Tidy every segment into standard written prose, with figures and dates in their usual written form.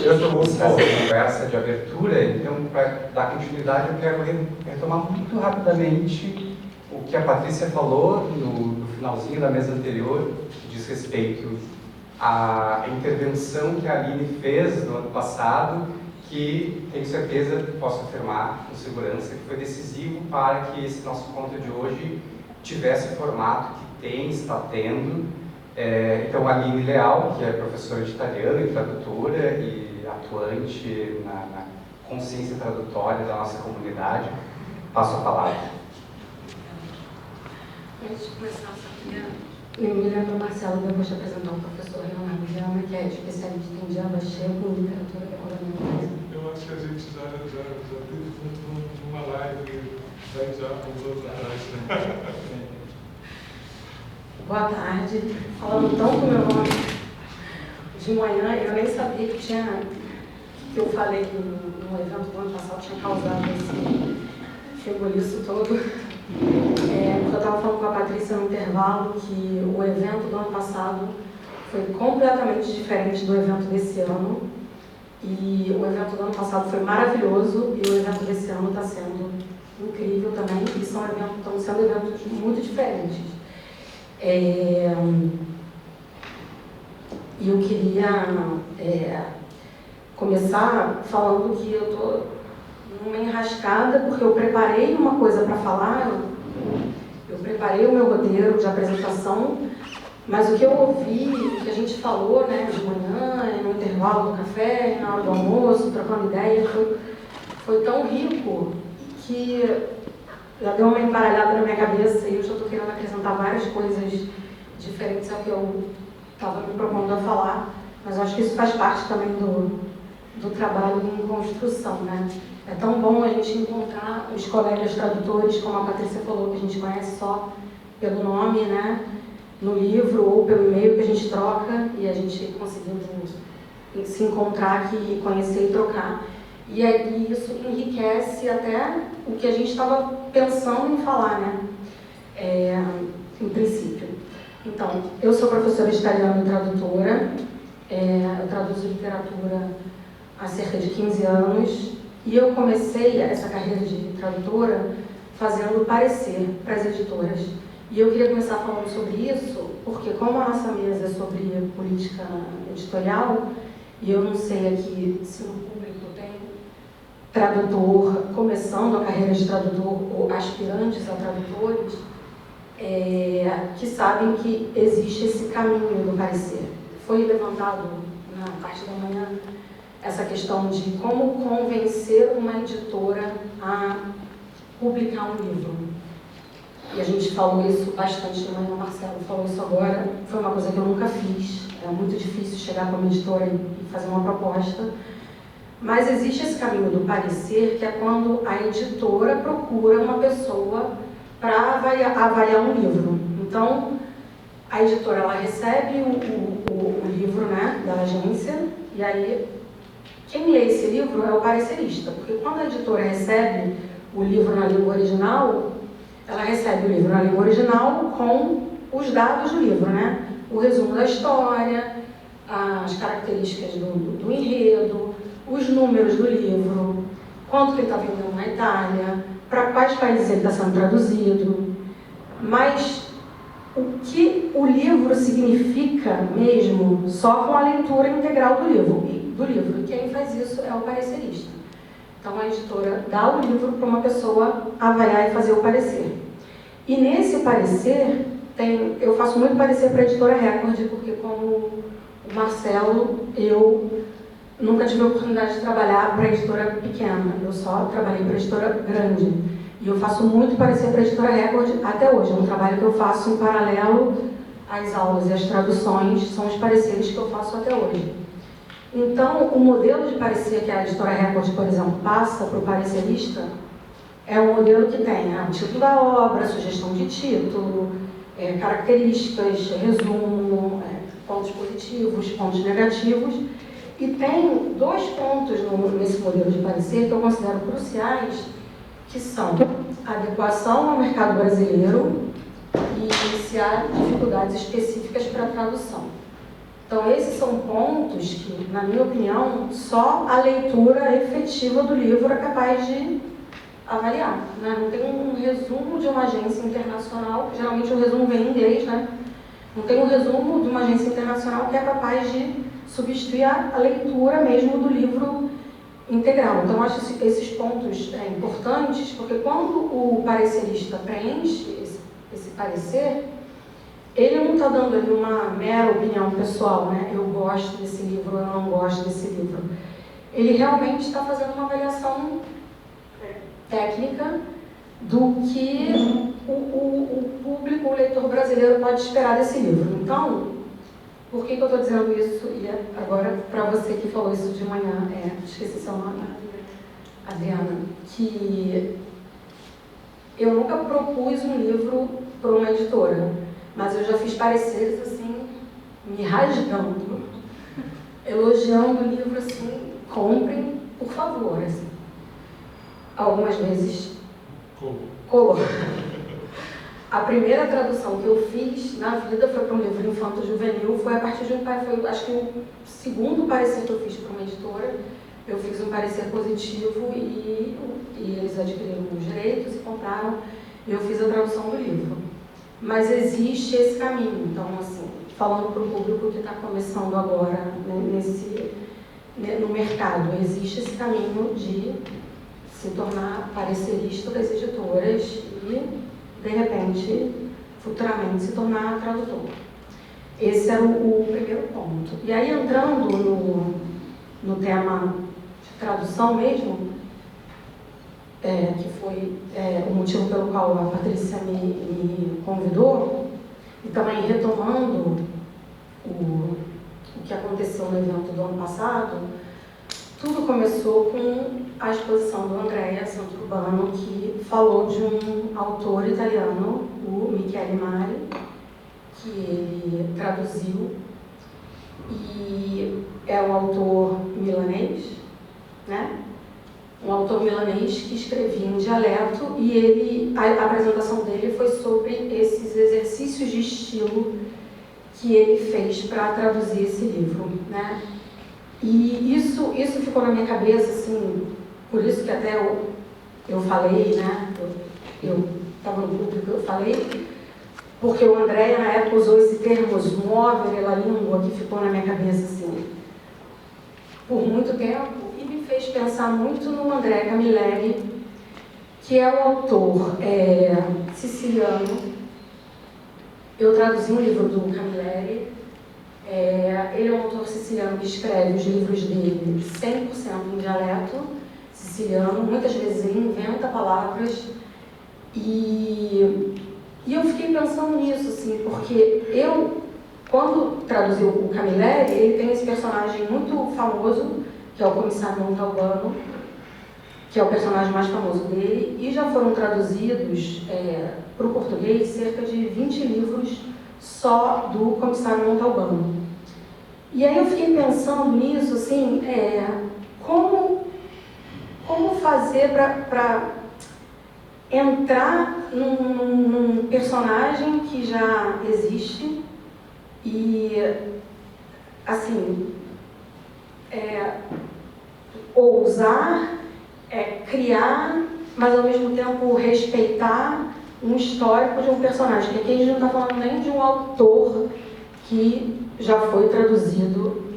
Eu estou buscando essa conversa de abertura, então, para dar continuidade, eu quero retomar muito rapidamente o que a Patrícia falou no finalzinho da mesa anterior, que diz respeito à intervenção que a Aline fez no ano passado, que tenho certeza, posso afirmar com segurança, que foi decisivo para que esse nosso encontro de hoje tivesse o formato que tem, está tendo. Então, a Aline Leal, que é professora de italiano e tradutora e atuante na consciência tradutória da nossa comunidade, passo a palavra. Antes de começar, eu me lembro, Marcelo, depois de apresentar o professor Leonardo Viana, que é especialista em diálogo com literatura contemporânea. Eu acho que a gente já vive numa live 10 anos atrás, né? Boa tarde. Falando tão com o meu nome de manhã, eu nem sabia que eu falei no evento do ano passado tinha causado esse rebuliço todo. Eu estava falando com a Patrícia no intervalo que o evento do ano passado foi completamente diferente do evento desse ano. E o evento do ano passado foi maravilhoso e o evento desse ano está sendo incrível também. E estão sendo eventos muito diferentes. E eu queria começar falando que eu estou numa enrascada, porque eu preparei uma coisa para falar, eu preparei o meu roteiro de apresentação, mas o que eu ouvi, o que a gente falou, né, de manhã, no intervalo do café, na hora do almoço, trocando ideia, foi tão rico que já deu uma embaralhada na minha cabeça e eu já estou querendo acrescentar várias coisas diferentes ao que eu estava me propondo a falar, mas eu acho que isso faz parte também do trabalho em construção, né? É tão bom a gente encontrar os colegas tradutores, como a Patrícia falou, que a gente conhece só pelo nome, né? No livro ou pelo e-mail que a gente troca e a gente conseguiu se encontrar aqui e conhecer e trocar. E aí isso enriquece até o que a gente estava pensando em falar, né? Em princípio. Então, eu sou professora de italiano e tradutora, eu traduzo literatura há cerca de 15 anos e eu comecei essa carreira de tradutora fazendo parecer para as editoras. E eu queria começar falando sobre isso, porque como a nossa mesa é sobre política editorial, e eu não sei aqui se no público tem tradutor começando a carreira de tradutor ou aspirantes a tradutores, que sabem que existe esse caminho do parecer. Foi levantado na parte da manhã essa questão de como convencer uma editora a publicar um livro. E a gente falou isso bastante de manhã, o Marcelo falou isso agora, foi uma coisa que eu nunca fiz, é muito difícil chegar para uma editora e fazer uma proposta. Mas existe esse caminho do parecer, que é quando a editora procura uma pessoa para avaliar um livro. Então, a editora ela recebe o livro, né, da agência, e aí quem lê esse livro é o parecerista, porque quando a editora recebe o livro na língua original, ela recebe o livro na língua original com os dados do livro, né? O resumo da história, as características do enredo, os números do livro, quanto que ele está vendendo na Itália, para quais países ele está sendo traduzido. Mas o que o livro significa mesmo só com a leitura integral do livro. E quem faz isso é o parecerista. Então a editora dá o livro para uma pessoa avaliar e fazer o parecer. E nesse parecer, eu faço muito parecer para a editora Record, porque como o Marcelo, eu nunca tive a oportunidade de trabalhar para a editora pequena, eu só trabalhei para a editora grande. E eu faço muito parecer para a editora Record até hoje, é um trabalho que eu faço em paralelo às aulas e às traduções, são os pareceres que eu faço até hoje. Então, o modelo de parecer que a Editora Record, por exemplo, passa para o parecerista é um modelo que tem o título da obra, sugestão de título, características, resumo, pontos positivos, pontos negativos. E tem dois pontos nesse modelo de parecer que eu considero cruciais, que são a adequação ao mercado brasileiro e iniciar dificuldades específicas para a tradução. Então, esses são pontos que, na minha opinião, só a leitura efetiva do livro é capaz de avaliar. Né? Não tem um resumo de uma agência internacional, geralmente o resumo vem em inglês, né? Não tem um resumo de uma agência internacional que é capaz de substituir a leitura mesmo do livro integral. Então, acho esses pontos importantes, porque quando o parecerista preenche esse parecer, ele não está dando ali uma mera opinião pessoal, né? Eu gosto desse livro, eu não gosto desse livro. Ele realmente está fazendo uma avaliação técnica do que o público, o leitor brasileiro pode esperar desse livro. Então, por que eu estou dizendo isso? E agora, para você que falou isso de manhã, esqueci seu nome, Adriana, que eu nunca propus um livro para uma editora, mas eu já fiz pareceres assim, me rasgando, elogiando o livro assim, comprem, por favor, assim. Algumas vezes colou. A primeira tradução que eu fiz na vida foi para um livro infanto-juvenil, foi a partir de foi, acho que o segundo parecer que eu fiz para uma editora. Eu fiz um parecer positivo e eles adquiriram os direitos e compraram, e eu fiz a tradução do livro. Mas existe esse caminho. Então, assim, falando para o público que está começando agora, né, no mercado, existe esse caminho de se tornar parecerista das editoras e, de repente, futuramente se tornar tradutor. Esse era o primeiro ponto. E aí, entrando no tema de tradução mesmo, que foi o motivo pelo qual a Patrícia me convidou, e também retomando o que aconteceu no evento do ano passado, tudo começou com a exposição do Andrea Santurbano, que falou de um autor italiano, o Michele Mari, que ele traduziu, e é um autor milanês, né? Um autor milanês que escrevia em dialeto, e a apresentação dele foi sobre esses exercícios de estilo que ele fez para traduzir esse livro, né? E isso ficou na minha cabeça, assim, por isso que até eu falei, né? Eu estava no público, eu falei, porque o Andrea, na época, usou esse termo, smuovere la língua, que ficou na minha cabeça, assim, por muito tempo, e me fez pensar muito no Andrea Camilleri, que é um autor siciliano. Eu traduzi um livro do Camilleri. Ele é um autor siciliano que escreve os livros dele 100% em dialeto siciliano. Muitas vezes ele inventa palavras. E eu fiquei pensando nisso, assim, porque quando traduzi o Camilleri, ele tem esse personagem muito famoso, que é o Comissário Montalbano, que é o personagem mais famoso dele, e já foram traduzidos para o português cerca de 20 livros só do Comissário Montalbano. E aí eu fiquei pensando nisso, assim, como fazer para entrar num personagem que já existe e, assim, ousar, criar, mas ao mesmo tempo respeitar um histórico de um personagem. Porque aqui a gente não está falando nem de um autor que já foi traduzido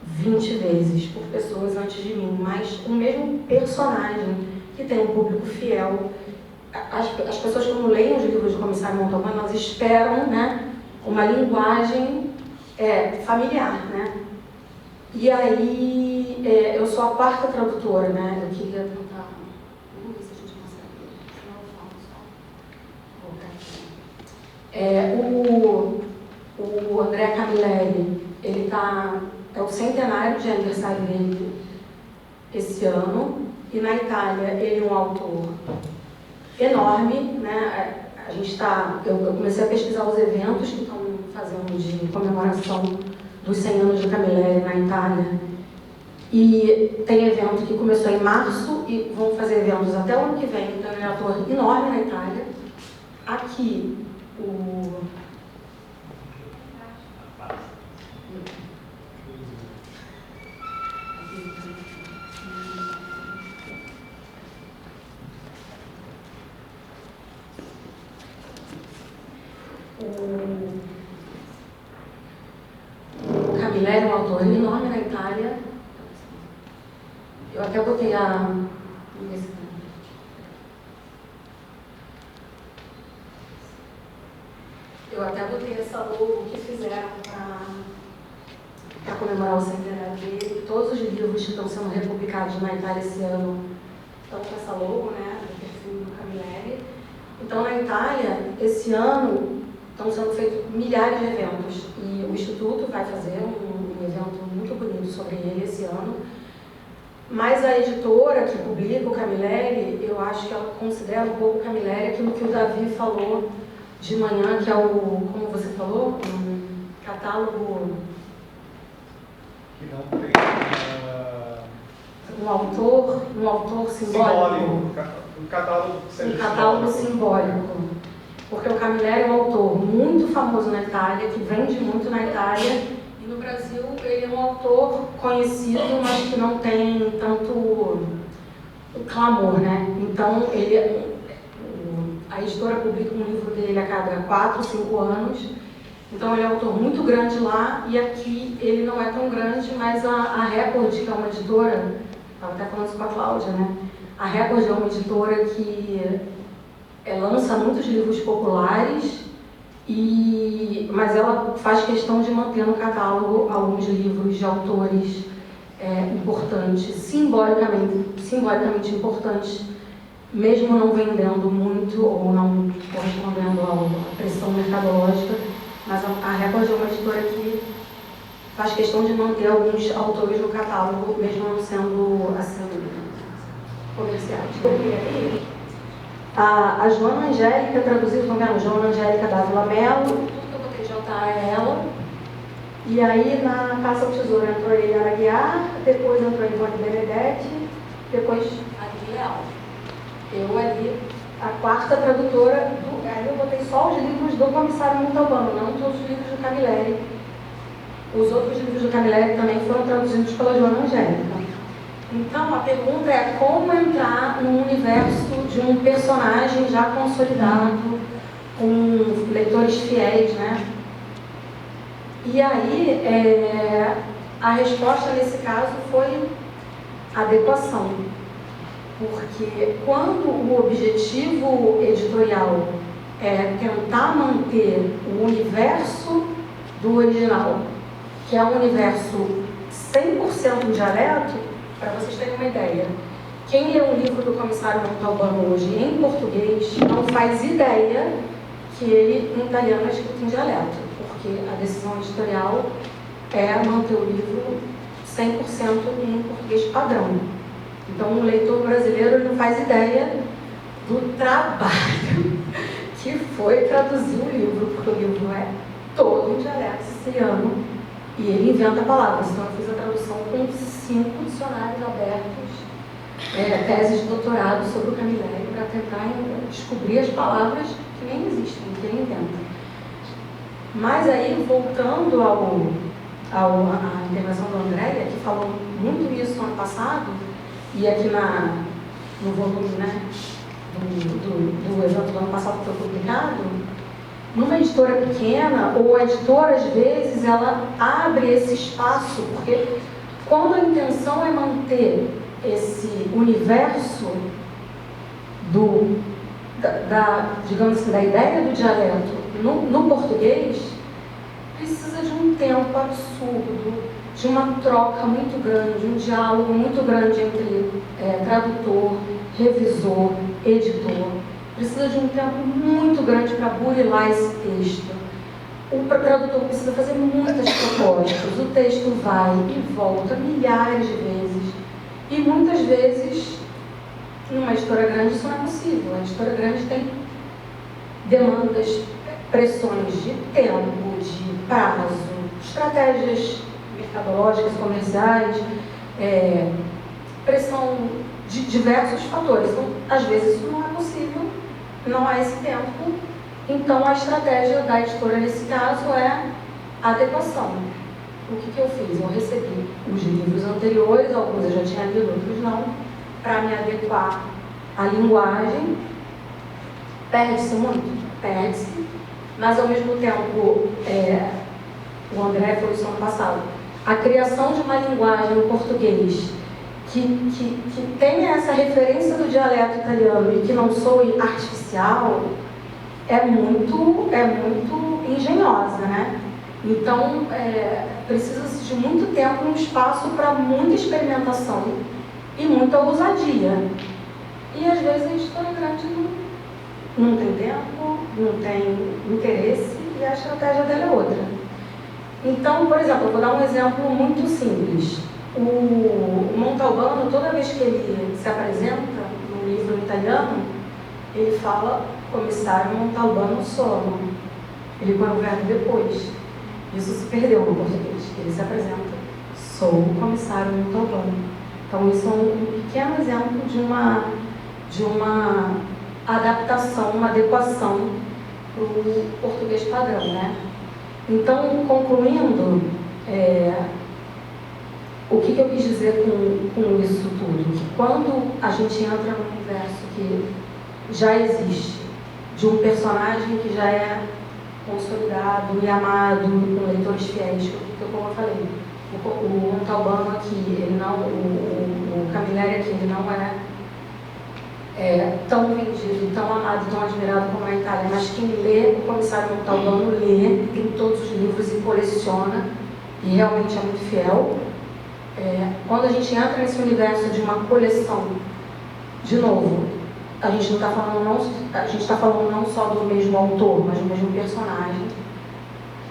20 vezes por pessoas antes de mim, mas o mesmo personagem que tem um público fiel. As pessoas, quando leem os livros do Comissário Montalbano, elas esperam, né, uma linguagem familiar, né? E aí, eu sou a quarta tradutora, né? Eu queria tentar... Vamos ver se a gente consegue. Senão eu falo só. O Andrea Camilleri, ele está é o centenário de aniversário dele esse ano, e na Itália ele é um autor enorme, né? Eu comecei a pesquisar os eventos que estão fazendo de comemoração dos 100 anos de Camilleri na Itália, e tem evento que começou em março e vão fazer eventos até o ano que vem, então ele é um autor enorme na Itália. Aqui, o Camilleri é um autor enorme na Itália. Eu até botei essa logo que fizeram para comemorar o centenário dele. Todos os livros que estão sendo republicados na Itália esse ano estão com essa logo, né, do perfil do Camilleri. Então, na Itália, esse ano, estão sendo feitos milhares de eventos. E o Instituto vai fazer um evento muito bonito sobre ele esse ano. Mas a editora que publica o Camilleri, eu acho que ela considera um pouco o Camilleri aquilo que o Davi falou de manhã, que é como você falou, um catálogo... Que não tem... Um autor simbólico. Um catálogo que seja um catálogo simbólico. Porque o Camilleri é um autor muito famoso na Itália, que vende muito na Itália, e no Brasil ele é um autor conhecido, mas que não tem tanto clamor, né? Então, a editora publica um livro dele a cada 4, 5 anos, então ele é um autor muito grande lá, e aqui ele não é tão grande, mas a Record, que é uma editora, estava até falando isso com a Cláudia, né? A Record é uma editora que lança muitos livros populares, mas ela faz questão de manter no catálogo alguns livros de autores importantes, simbolicamente importantes, mesmo não vendendo muito ou não correspondendo à pressão mercadológica, mas a Record é uma editora que faz questão de manter alguns autores no catálogo, mesmo não sendo assim, comerciais. A Joana Angélica, traduziu, estão vendo? Joana Angélica Dávila Mello, tudo que eu botei de JA é ela. E aí na Caça ao Tesouro entrou a Eliana Aguiar, depois entrou a Ivone Benedetti, depois a Lili Leal. Eu ali, a quarta tradutora, aí eu botei só os livros do Comissário Montalbano, não todos os livros do Camilleri. Os outros livros do Camilleri também foram traduzidos pela Joana Angélica. Então, a pergunta é como entrar no universo de um personagem já consolidado, com leitores fiéis, né? E aí, a resposta nesse caso foi adequação. Porque quando o objetivo editorial é tentar manter o universo do original, que é um universo 100% dialeto, para vocês terem uma ideia, quem lê um livro do Comissário Montalbano hoje em português não faz ideia que ele em italiano é escrito em dialeto, porque a decisão editorial é manter o livro 100% em português padrão. Então, um leitor brasileiro não faz ideia do trabalho que foi traduzir o livro, porque o livro é todo em dialeto siciliano e ele inventa palavras. Então, eu fiz a tradução com 5 dicionários abertos, teses de doutorado sobre o Camilleri, para tentar descobrir as palavras que nem existem, que ele inventa. Mas aí, voltando à intervenção da Andréia, que falou muito isso ano passado, e aqui no volume, né, do evento do ano passado que foi publicado, numa editora pequena, ou a editora, às vezes, ela abre esse espaço, porque quando a intenção é manter esse universo digamos assim, da ideia do dialeto no português, precisa de um tempo absurdo, de uma troca muito grande, um diálogo muito grande entre tradutor, revisor, editor. Precisa de um tempo muito grande para burilar esse texto, o tradutor precisa fazer muitas propostas, o texto vai e volta milhares de vezes, e muitas vezes, numa editora grande, isso não é possível. A editora grande tem demandas, pressões de tempo, de prazo, estratégias mercadológicas, comerciais, pressão de diversos fatores. Então, às vezes isso não é possível, não há esse tempo. Então, a estratégia da editora nesse caso é a adequação. O que eu fiz? Eu recebi os livros anteriores, alguns eu já tinha lido, outros não, para me adequar à linguagem. Perde-se muito? Perde-se, mas ao mesmo tempo, o André falou isso ano passado, a criação de uma linguagem em português que tenha essa referência do dialeto italiano e que não soe artificial é muito engenhosa, né? Então, precisa-se de muito tempo e um espaço para muita experimentação e muita ousadia. E às vezes a editora grande não tem tempo, não tem interesse e a estratégia dela é outra. Então, por exemplo, eu vou dar um exemplo muito simples. O Montalbano, toda vez que ele se apresenta no livro italiano, ele fala Commissario Montalbano sono. Ele põe o verbo depois. Isso se perdeu no português. Ele se apresenta, sou o Commissario Montalbano. Então, isso é um pequeno exemplo de uma adaptação, uma adequação para o português padrão, né? Então, concluindo, o que eu quis dizer com isso tudo? Que quando a gente entra num universo que já existe, de um personagem que já é consolidado e amado com leitores fiéis, como eu falei, o Montalbano aqui, ele não, o Camilleri aqui, ele não é tão vendido, tão amado, tão admirado como a Itália, mas quem lê o Commissario Montalbano lê, tem todos os livros e coleciona, e realmente é muito fiel. Quando a gente entra nesse universo de uma coleção, de novo, a gente está falando não só do mesmo autor, mas do mesmo personagem.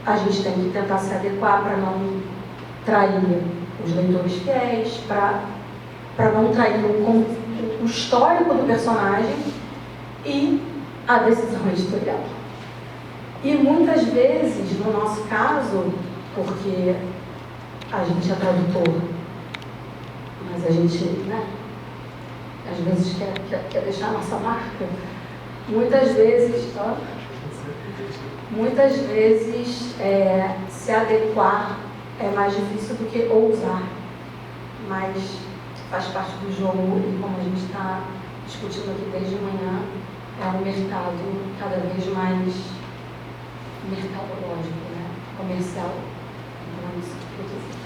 A gente tem que tentar se adequar para não trair os leitores fiéis, para não trair o histórico do personagem e a decisão editorial. E muitas vezes, no nosso caso, porque a gente é tradutor, mas a gente, né, às vezes quer deixar a nossa marca, muitas vezes se adequar é mais difícil do que ousar, mas faz parte do jogo e, como a gente está discutindo aqui desde manhã, é um mercado cada vez mais mercadológico, né? Comercial. Então é isso que eu quis dizer.